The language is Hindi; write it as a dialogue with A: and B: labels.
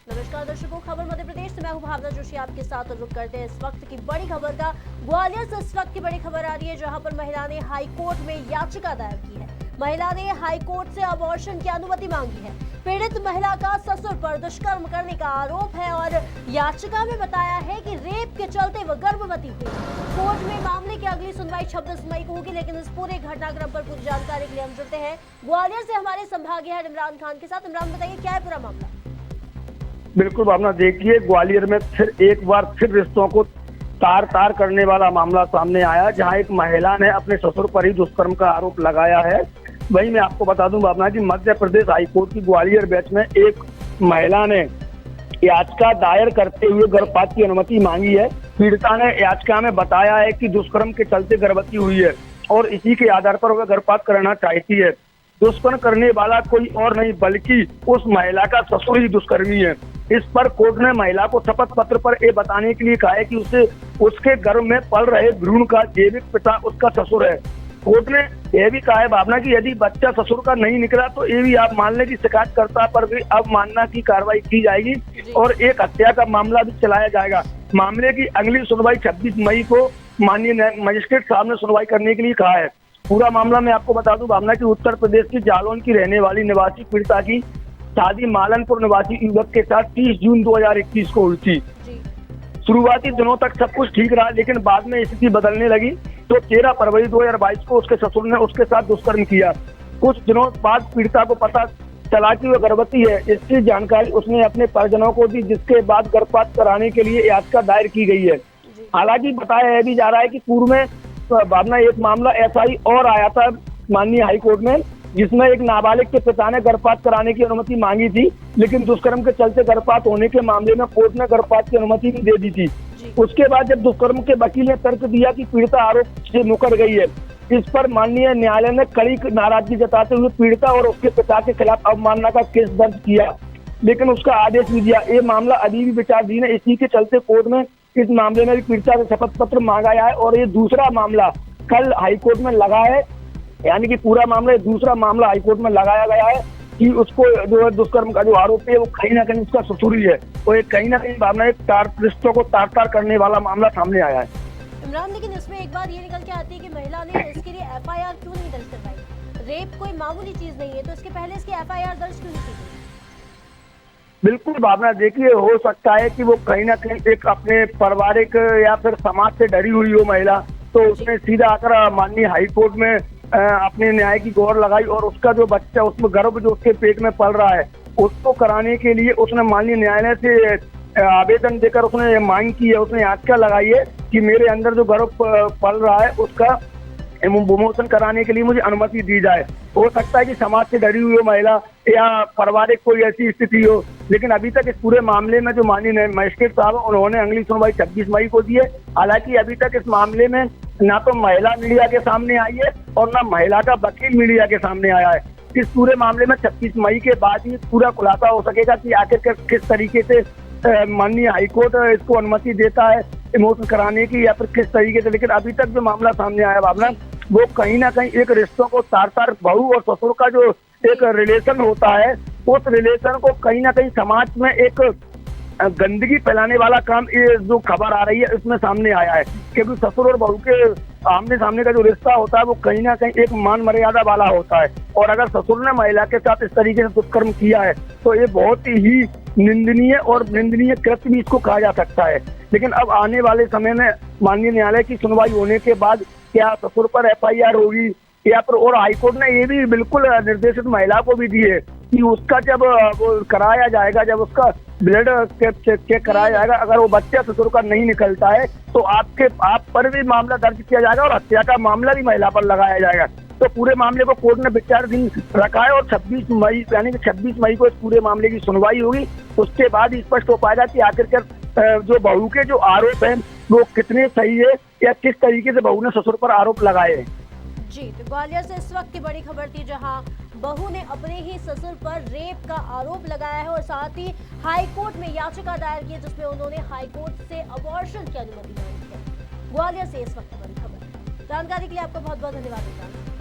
A: नमस्कार दर्शकों, खबर मध्य प्रदेश से मैं हूं भावना जोशी आपके साथ। रुक करते हैं इस वक्त की बड़ी खबर का। ग्वालियर से इस वक्त की बड़ी खबर आ रही है, जहां पर महिला ने हाई कोर्ट में याचिका दायर की है। महिला ने हाई कोर्ट से अबॉर्शन की अनुमति मांगी है। पीड़ित महिला का ससुर पर दुष्कर्म करने का आरोप है और याचिका में बताया है कि रेप के चलते वह गर्भवती हुई। कोर्ट में मामले की अगली सुनवाई 26 मई को होगी, लेकिन इस पूरे घटनाक्रम पर पूरी जानकारी के लिए हम जुड़ते हैं ग्वालियर से हमारे संभागीय हेड इमरान खान के साथ। इमरान, बताइए क्या है पूरा मामला।
B: बिल्कुल भावना, देखिए ग्वालियर में फिर एक बार फिर रिश्तों को तार तार करने वाला मामला सामने आया, जहां एक महिला ने अपने ससुर पर ही दुष्कर्म का आरोप लगाया है। वही मैं आपको बता दूं भावना कि मध्य प्रदेश हाईकोर्ट की ग्वालियर बेंच में एक महिला ने याचिका दायर करते हुए गर्भपात की अनुमति मांगी है। पीड़िता ने याचिका में बताया है कि दुष्कर्म के चलते गर्भवती हुई है और इसी के आधार पर वह गर्भपात कराना चाहती है। दुष्कर्म करने वाला कोई और नहीं बल्कि उस महिला का ससुर ही दुष्कर्मी है। इस पर कोर्ट ने महिला को शपथ पत्र पर ये बताने के लिए कहा है कि उसके गर्भ में पल रहे भ्रूण का जैविक पिता उसका ससुर है। कोर्ट ने यह भी कहा है भावना कि यदि बच्चा ससुर का नहीं निकला तो ये भी आप मानने की शिकायतकर्ता पर भी अब मानना की कार्रवाई की जाएगी और एक हत्या का मामला भी चलाया जाएगा। मामले की अगली सुनवाई 26 मई को माननीय मजिस्ट्रेट साहब ने सुनवाई करने के लिए कहा है। पूरा मामला मैं आपको बता दूं भावना कि उत्तर प्रदेश की जालौन की रहने वाली निवासी पीड़िता की शादी मालनपुर निवासी युवक के साथ 30 जून 2021 को हुई थी। शुरुआती दिनों तक सब कुछ ठीक रहा, लेकिन बाद में स्थिति बदलने लगी तो 13 फरवरी 2022 को उसके ससुर ने उसके साथ दुष्कर्म किया। कुछ दिनों बाद पीड़िता को पता चला कि वह गर्भवती है। इसकी जानकारी उसने अपने परिजनों को दी, जिसके बाद गर्भपात कराने के लिए याचिका दायर की गई है। हालांकि बताया भी जा रहा है कि पूर्व में भावना एक मामला ऐसा ही और आया था माननीय हाईकोर्ट में, जिसमें एक नाबालिग के पिता ने गर्भपात कराने की अनुमति मांगी थी, लेकिन दुष्कर्म के चलते गर्भपात होने के मामले में कोर्ट ने गर्भपात की अनुमति भी दे दी थी। उसके बाद जब दुष्कर्म के वकील ने तर्क दिया कि पीड़िता आरोप से मुकर गई है, इस पर माननीय न्यायालय ने कड़ी नाराजगी जताते हुए पीड़िता और उसके पिता के खिलाफ अवमानना का केस दर्ज किया, लेकिन उसका आदेश भी दिया। ये मामला अभी भी विचाराधीन है। इसी के चलते कोर्ट में इस मामले में भी पीड़िता से शपथ पत्र मांगा गया है और ये दूसरा मामला कल हाईकोर्ट में लगा है, यानी कि पूरा मामला दूसरा मामला हाईकोर्ट में लगाया गया है कि उसको जो दुष्कर्म का जो आरोप है वो कहीं ना कहीं उसका ससुर ही है। तो एक कहीं ना कहीं भावना एक रिश्तों को तार तार करने वाला मामला सामने आया है।
A: इमरान, लेकिन इसमें एक बात ये निकल के आती है कि महिला ने इसके लिए एफआईआर क्यों नहीं दर्ज करवाई। रेप कोई मामूली चीज नहीं है, तो इसके पहले इसकी एफआईआर दर्ज क्यों नहीं की?
B: बिल्कुल भावना, देखिए हो सकता है कि वो कहीं ना कहीं एक अपने पारिवारिक या फिर समाज से डरी हुई हो महिला, तो उसने सीधा आकर माननीय हाईकोर्ट में अपने न्याय की गुहार लगाई और उसका जो बच्चा उसमें गर्भ जो उसके पेट में पल रहा है उसको कराने के लिए उसने माननीय न्यायालय से आवेदन देकर उसने मांग की है, उसने याचिका लगाई है कि मेरे अंदर जो गर्भ पल रहा है उसका विमोचन कराने के लिए मुझे अनुमति दी जाए। हो सकता है कि समाज से डरी हुई हो महिला या पारिवारिक कोई ऐसी स्थिति हो, लेकिन अभी तक इस पूरे मामले में जो माननीय मजिस्ट्रेट साहब उन्होंने अगली सुनवाई 26 मई को दी है। हालांकि अभी तक इस मामले में ना तो महिला मीडिया के सामने आई है और ना महिला का वकील मीडिया के सामने आया है। इस पूरे मामले में 26 मई के बाद ही पूरा खुलासा हो सकेगा कि आखिर किस तरीके से माननीय हाईकोर्ट इसको अनुमति देता है विमोचन कराने की या फिर किस तरीके से। लेकिन अभी तक जो मामला सामने आया भावना, वो कहीं ना कहीं एक रिश्तों को तार तार बहू और ससुर का जो एक रिलेशन होता है, उस रिलेशन को कहीं ना कहीं समाज में एक गंदगी फैलाने वाला काम ये जो खबर आ रही है इसमें सामने आया है। क्योंकि ससुर और बहू के आमने सामने का जो रिश्ता होता है वो कहीं ना कहीं एक मान मर्यादा वाला होता है, और अगर ससुर ने महिला के साथ इस तरीके से दुष्कर्म किया है तो ये बहुत ही निंदनीय और निंदनीय कृत्य भी इसको कहा जा सकता है। लेकिन अब आने वाले समय में माननीय न्यायालय की सुनवाई होने के बाद क्या ससुर पर एफआईआर होगी या फिर, और हाईकोर्ट ने ये भी बिल्कुल निर्देशित महिला को भी दी है कि उसका जब वो कराया जाएगा, जब उसका ब्लड चेक कराया जाएगा, अगर वो बच्चा ससुर का नहीं निकलता है तो आप पर भी मामला दर्ज किया जाएगा और हत्या का मामला भी महिला पर लगाया जाएगा। तो पूरे मामले को कोर्ट ने विचाराधीन रखा है और 26 मई यानी कि 26 मई को इस पूरे मामले की सुनवाई होगी। उसके बाद ही स्पष्ट हो पाएगा कि आखिरकार जो बहू के जो आरोप हैं वो कितने सही है या किस तरीके से बहू ने ससुर पर आरोप लगाए हैं।
A: जी, तो ग्वालियर से इस वक्त की बड़ी खबर थी, जहां बहू ने अपने ही ससुर पर रेप का आरोप लगाया है और साथ ही हाईकोर्ट में याचिका दायर की है, जिसमें उन्होंने हाईकोर्ट से अबॉर्शन की अनुमति मांगी है। ग्वालियर से इस वक्त की बड़ी खबर। जानकारी के लिए आपका बहुत बहुत धन्यवाद।